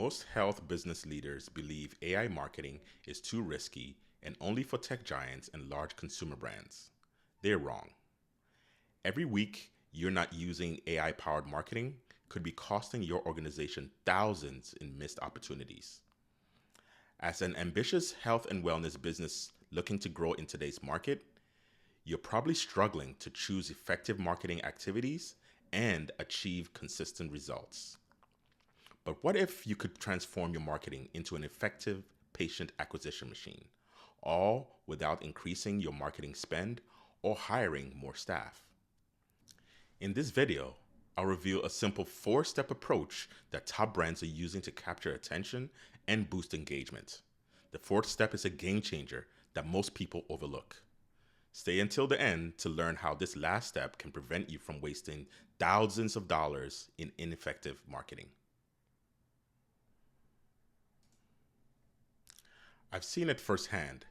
Most health business leaders believe AI marketing is too risky and only for tech giants and large consumer brands. They're wrong. Every week you're not using AI powered marketing could be costing your organization thousands in missed opportunities. As an ambitious health and wellness business looking to grow in today's market, you're probably struggling to choose effective marketing activities and achieve consistent results. But what if you could transform your marketing into an effective patient acquisition machine, all without increasing your marketing spend or hiring more staff? In this video, I'll reveal a simple 4-step approach that top brands are using to capture attention and boost engagement. The 4th step is a game changer that most people overlook. Stay until the end to learn how this last step can prevent you from wasting thousands of dollars in ineffective marketing. I've seen it firsthand.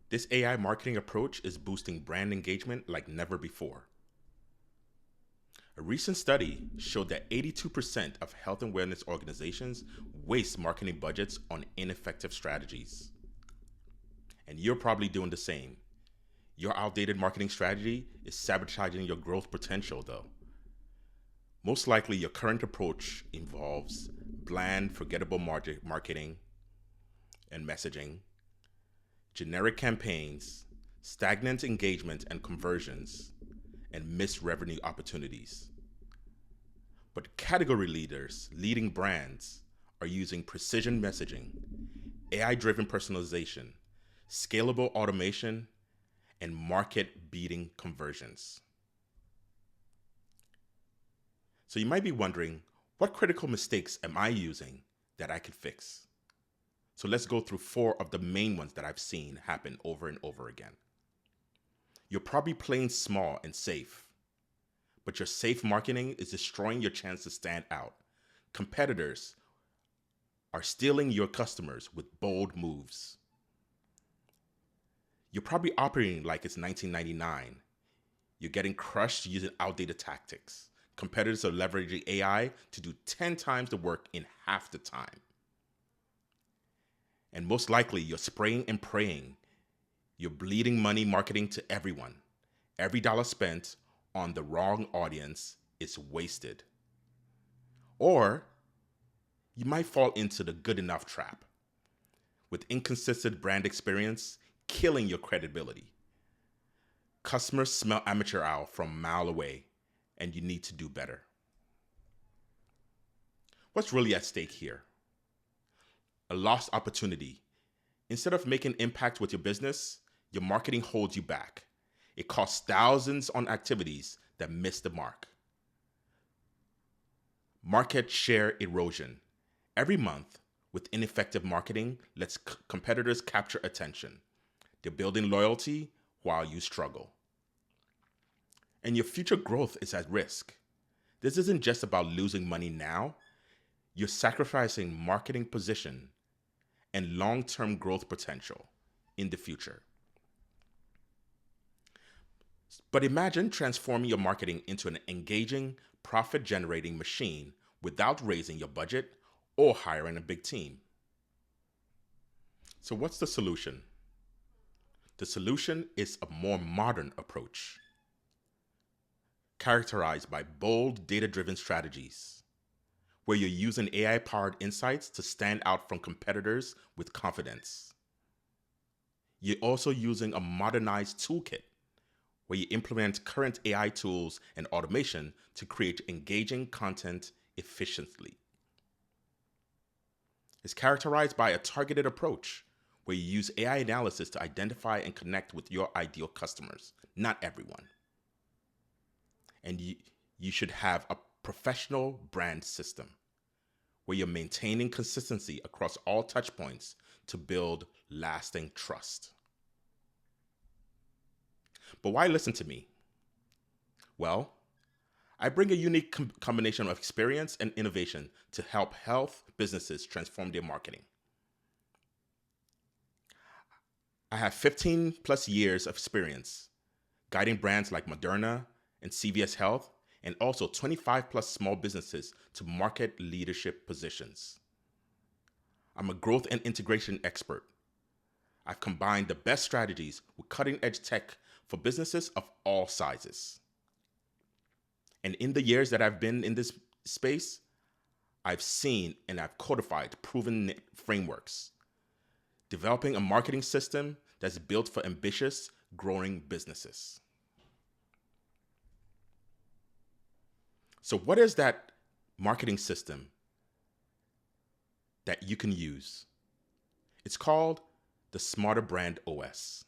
This AI marketing approach is boosting brand engagement like never before. A recent study showed that 82% of health and wellness organizations waste marketing budgets on ineffective strategies. And you're probably doing the same. Your outdated marketing strategy is sabotaging your growth potential, though. Most likely, your current approach involves bland, forgettable marketing and messaging, generic campaigns, stagnant engagement and conversions, and missed revenue opportunities. But category leaders, leading brands, are using precision messaging, AI-driven personalization, scalable automation, and market-beating conversions. So you might be wondering, what critical mistakes am I using that I could fix? So let's go through 4 of the main ones that I've seen happen over and over again. You're probably playing small and safe, but your safe marketing is destroying your chance to stand out. Competitors are stealing your customers with bold moves. You're probably operating like it's 1999. You're getting crushed using outdated tactics. Competitors are leveraging AI to do 10 times the work in half the time. And most likely, you're spraying and praying. You're bleeding money marketing to everyone. Every dollar spent on the wrong audience is wasted. Or you might fall into the good enough trap with inconsistent brand experience, killing your credibility. Customers smell amateur hour from a mile away, and you need to do better. What's really at stake here? A lost opportunity. Instead of making impact with your business, your marketing holds you back. It costs thousands on activities that miss the mark. Market share erosion. Every month, with ineffective marketing, lets competitors capture attention. They're building loyalty while you struggle. And your future growth is at risk. This isn't just about losing money now. You're sacrificing marketing position and long-term growth potential in the future. But imagine transforming your marketing into an engaging, profit-generating machine without raising your budget or hiring a big team. So what's the solution? The solution is a more modern approach, characterized by bold, data-driven strategies, where you're using AI-powered insights to stand out from competitors with confidence. You're also using a modernized toolkit, where you implement current AI tools and automation to create engaging content efficiently. It's characterized by a targeted approach, where you use AI analysis to identify and connect with your ideal customers, not everyone. And you should have a professional brand system, where you're maintaining consistency across all touch points to build lasting trust. But why listen to me? Well, I bring a unique combination of experience and innovation to help health businesses transform their marketing. I have 15 plus years of experience guiding brands like Moderna and CVS Health, and also 25 plus small businesses to market leadership positions. I'm a growth and integration expert. I've combined the best strategies with cutting edge tech for businesses of all sizes. And in the years that I've been in this space, I've seen and I've codified proven frameworks, developing a marketing system that's built for ambitious, growing businesses. So, what is that marketing system that you can use? It's called the Smarter Brand OS.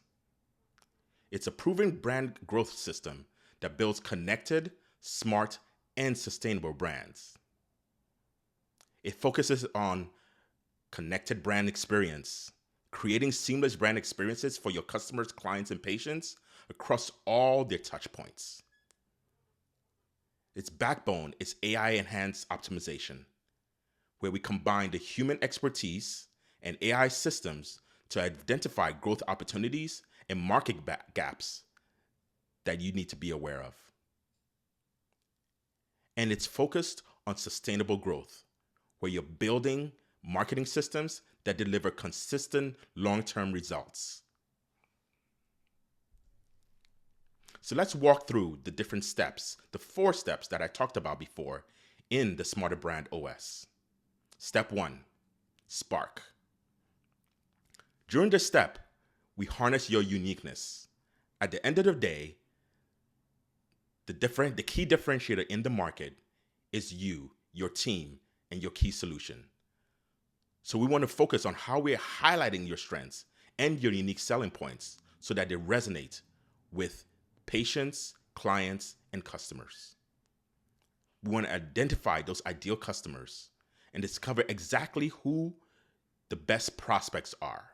It's a proven brand growth system that builds connected, smart, and sustainable brands. It focuses on connected brand experience, creating seamless brand experiences for your customers, clients, and patients across all their touch points. Its backbone is AI-enhanced optimization, where we combine the human expertise and AI systems to identify growth opportunities and market gaps that you need to be aware of. And it's focused on sustainable growth, where you're building marketing systems that deliver consistent long-term results. So let's walk through the different steps, the 4 steps that I talked about before in the Smarter Brand OS. Step 1, Spark. During this step, we harness your uniqueness. At the end of the day, the key differentiator in the market is you, your team, and your key solution. So we want to focus on how we're highlighting your strengths and your unique selling points so that they resonate with patients, clients, and customers. We want to identify those ideal customers and discover exactly who the best prospects are.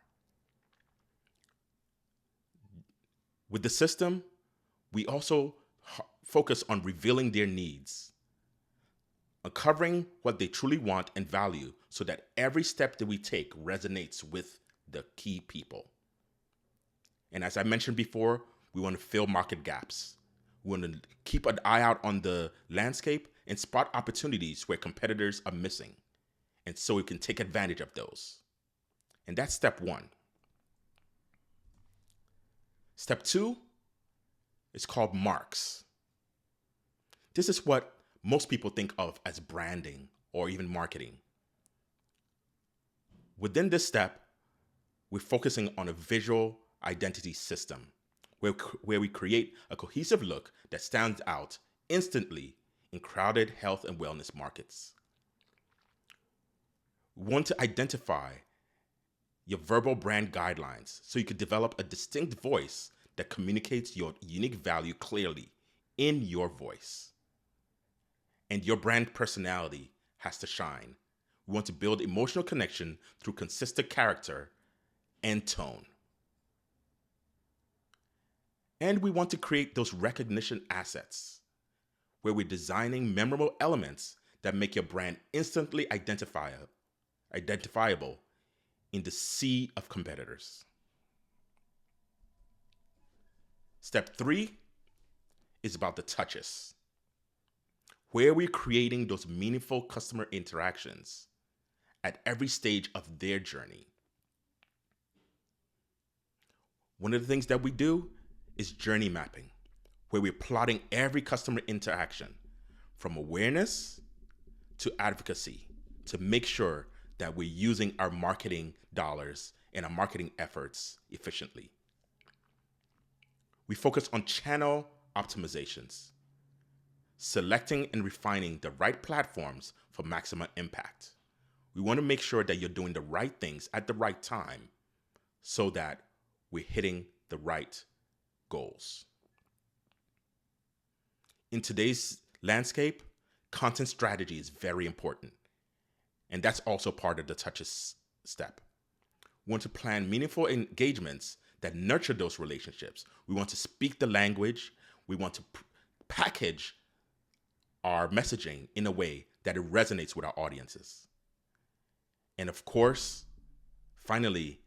With the system, we also focus on revealing their needs, uncovering what they truly want and value so that every step that we take resonates with the key people. And as I mentioned before, we want to fill market gaps. We want to keep an eye out on the landscape and spot opportunities where competitors are missing. And so we can take advantage of those. And that's step 1. Step 2 is called marks. This is what most people think of as branding or even marketing. Within this step, we're focusing on a visual identity system where we create a cohesive look that stands out instantly in crowded health and wellness markets. We want to identify your verbal brand guidelines so you can develop a distinct voice that communicates your unique value clearly in your voice. And your brand personality has to shine. We want to build emotional connection through consistent character and tone. And we want to create those recognition assets where we're designing memorable elements that make your brand instantly identifiable in the sea of competitors. Step 3 is about the touches, where we're creating those meaningful customer interactions at every stage of their journey. One of the things that we do is journey mapping, where we're plotting every customer interaction from awareness to advocacy to make sure that we're using our marketing dollars and our marketing efforts efficiently. We focus on channel optimizations, selecting and refining the right platforms for maximum impact. We want to make sure that you're doing the right things at the right time so that we're hitting the right goals. In today's landscape, content strategy is very important. And that's also part of the touches step. We want to plan meaningful engagements that nurture those relationships. We want to speak the language. We want to package our messaging in a way that it resonates with our audiences. And of course, finally,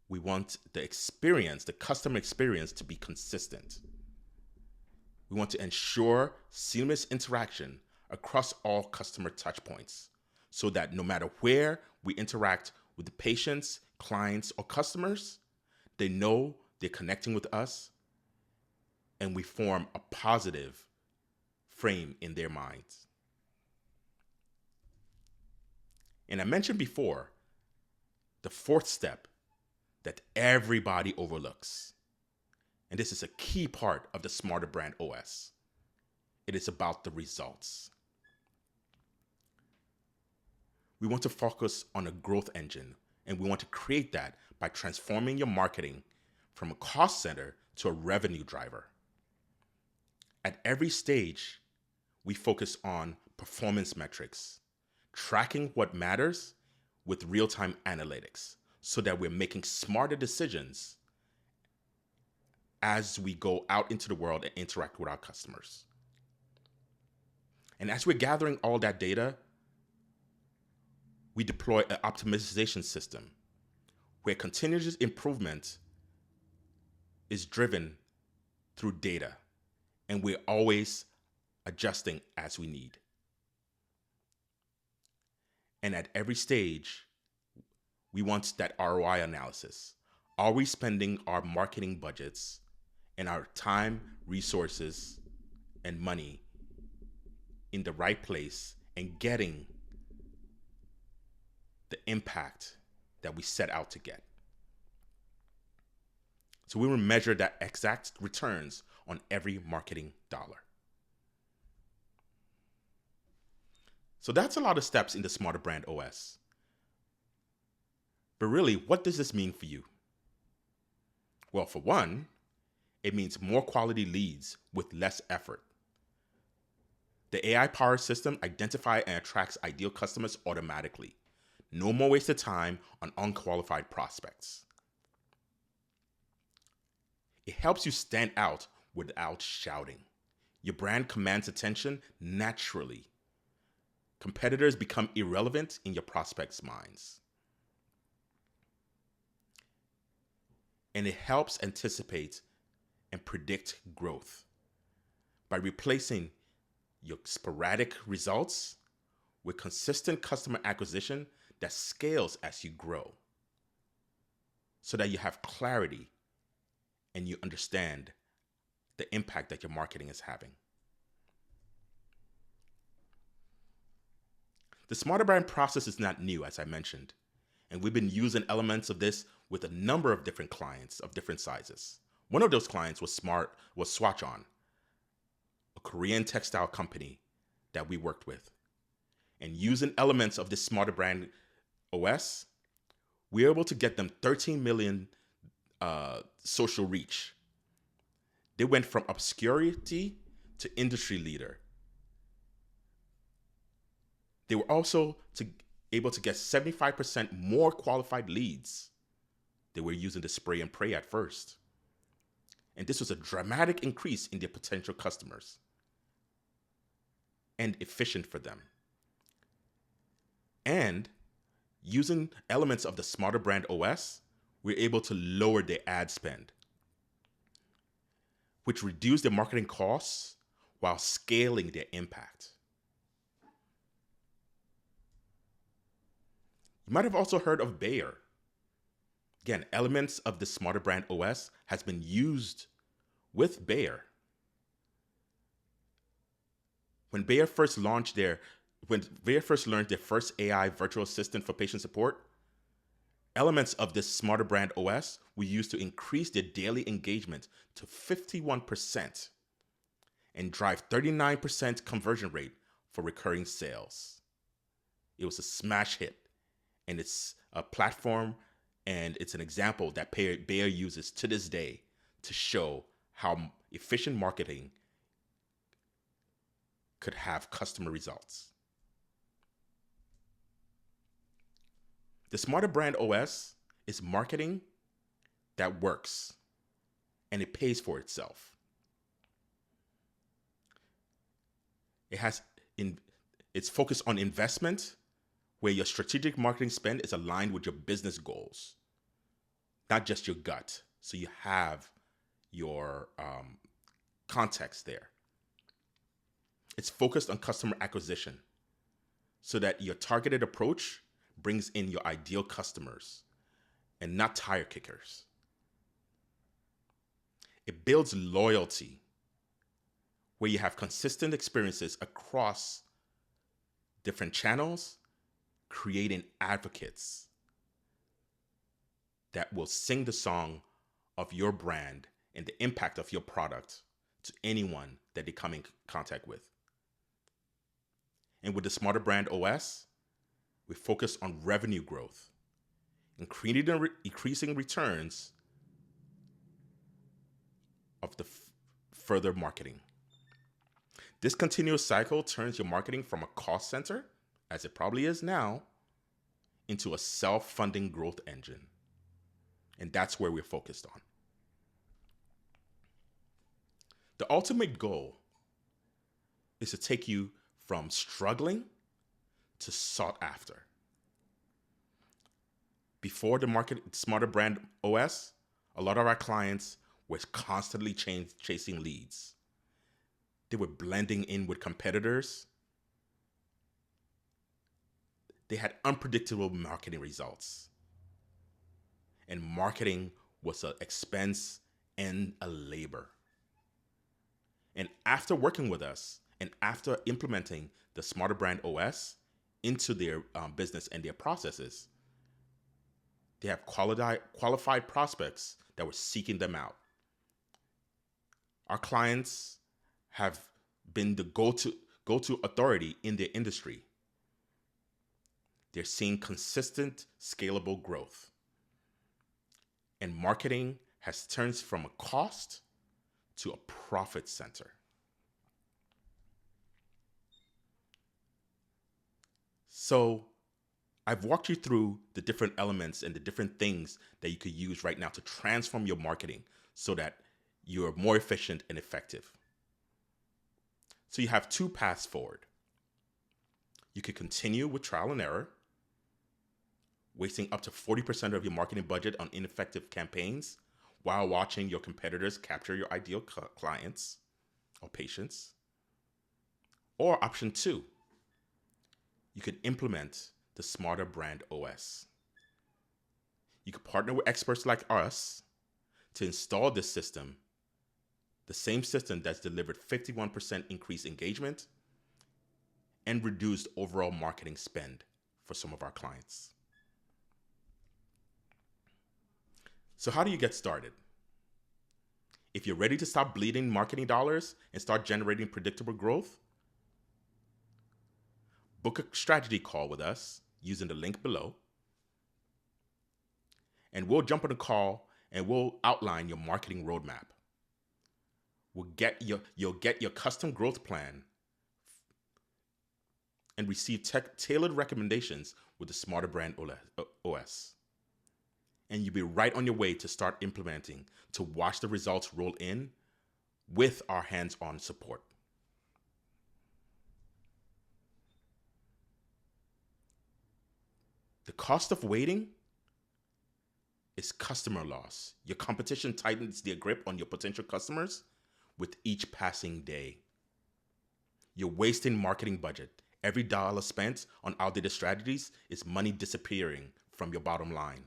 we want the experience, the customer experience, to be consistent. We want to ensure seamless interaction across all customer touch points so that no matter where we interact with the patients, clients, or customers, they know they're connecting with us, and we form a positive frame in their minds. And I mentioned before, the fourth step that everybody overlooks. And this is a key part of the Smarter Brand OS. It is about the results. We want to focus on a growth engine, and we want to create that by transforming your marketing from a cost center to a revenue driver. At every stage, we focus on performance metrics, tracking what matters with real-time analytics so that we're making smarter decisions as we go out into the world and interact with our customers. And as we're gathering all that data, we deploy an optimization system where continuous improvement is driven through data, and we're always adjusting as we need. And at every stage, we want that ROI analysis. Are we spending our marketing budgets and our time, resources, and money in the right place and getting the impact that we set out to get? So we will measure that exact returns on every marketing dollar. So that's a lot of steps in the Smarter Brand OS. But really, what does this mean for you? Well, for one, it means more quality leads with less effort. The AI-powered system identifies and attracts ideal customers automatically. No more wasted time on unqualified prospects. It helps you stand out without shouting. Your brand commands attention naturally. Competitors become irrelevant in your prospects' minds. And it helps anticipate and predict growth by replacing your sporadic results with consistent customer acquisition that scales as you grow, so that you have clarity and you understand the impact that your marketing is having. The Smarter Brand process is not new, as I mentioned, and we've been using elements of this with a number of different clients of different sizes. One of those clients was Swatch On, a Korean textile company that we worked with. And using elements of this Smarter Brand OS, we were able to get them 13 million social reach. They went from obscurity to industry leader. They were also able to get 75% more qualified leads. They were using the spray and pray at first. And this was a dramatic increase in their potential customers and efficient for them. And using elements of the Smarter Brand OS, we're able to lower their ad spend, which reduced their marketing costs while scaling their impact. You might have also heard of Bayer. Again, elements of the Smarter Brand OS has been used with Bayer. When Bayer first learned their first AI virtual assistant for patient support, elements of this Smarter Brand OS were used to increase their daily engagement to 51% and drive 39% conversion rate for recurring sales. It was a smash hit, and it's a platform and it's an example that Bayer uses to this day to show how efficient marketing could have customer results. The Smarter Brand OS is marketing that works, and it pays for itself. It's focused on investment, where your strategic marketing spend is aligned with your business goals, not just your gut. So you have your context there. It's focused on customer acquisition so that your targeted approach brings in your ideal customers and not tire kickers. It builds loyalty where you have consistent experiences across different channels, creating advocates that will sing the song of your brand and the impact of your product to anyone that they come in contact with. And with the Smarter Brand OS, we focus on revenue growth, increasing returns of the further marketing. This continuous cycle turns your marketing from a cost center, as it probably is now, into a self-funding growth engine. And that's where we're focused on. The ultimate goal is to take you from struggling to sought after. Before the Smarter Brand OS, a lot of our clients were constantly chasing leads. They were blending in with competitors. They had unpredictable marketing results. And marketing was an expense and a labor. And after working with us and after implementing the Smarter Brand OS into their business and their processes, they have qualified prospects that were seeking them out. Our clients have been the go-to authority in their industry. They're seeing consistent, scalable growth. And marketing has turned from a cost to a profit center. So I've walked you through the different elements and the different things that you could use right now to transform your marketing so that you're more efficient and effective. So you have two paths forward. You could continue with trial and error, wasting up to 40% of your marketing budget on ineffective campaigns while watching your competitors capture your ideal clients or patients. Or option two, you could implement the Smarter Brand OS. You could partner with experts like us to install this system, the same system that's delivered 51% increased engagement and reduced overall marketing spend for some of our clients. So how do you get started? If you're ready to stop bleeding marketing dollars and start generating predictable growth, book a strategy call with us using the link below. And we'll jump on a call and we'll outline your marketing roadmap. You'll get your custom growth plan and receive tailored recommendations with the Smarter Brand OS. And you'll be right on your way to start implementing, to watch the results roll in with our hands-on support. The cost of waiting is customer loss. Your competition tightens their grip on your potential customers with each passing day. You're wasting marketing budget. Every dollar spent on outdated strategies is money disappearing from your bottom line.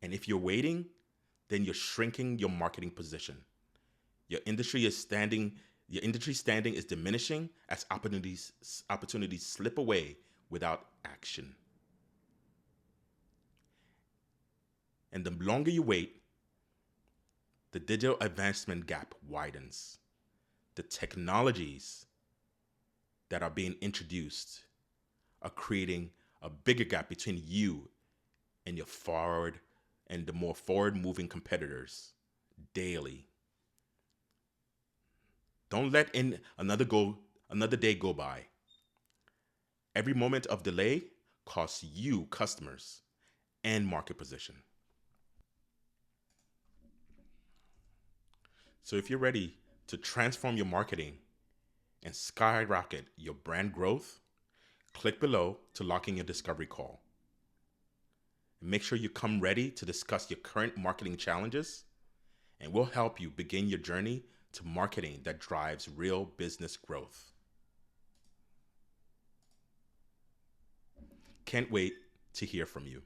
And if you're waiting, then you're shrinking your marketing position. Your industry standing is diminishing as opportunities slip away without action. And the longer you wait, the digital advancement gap widens. The technologies that are being introduced are creating a bigger gap between you and the more forward-moving competitors daily. Don't let another day go by. Every moment of delay costs you customers and market position. So if you're ready to transform your marketing and skyrocket your brand growth, click below to lock in your discovery call. And make sure you come ready to discuss your current marketing challenges, and we'll help you begin your journey to marketing that drives real business growth. can't wait to hear from you.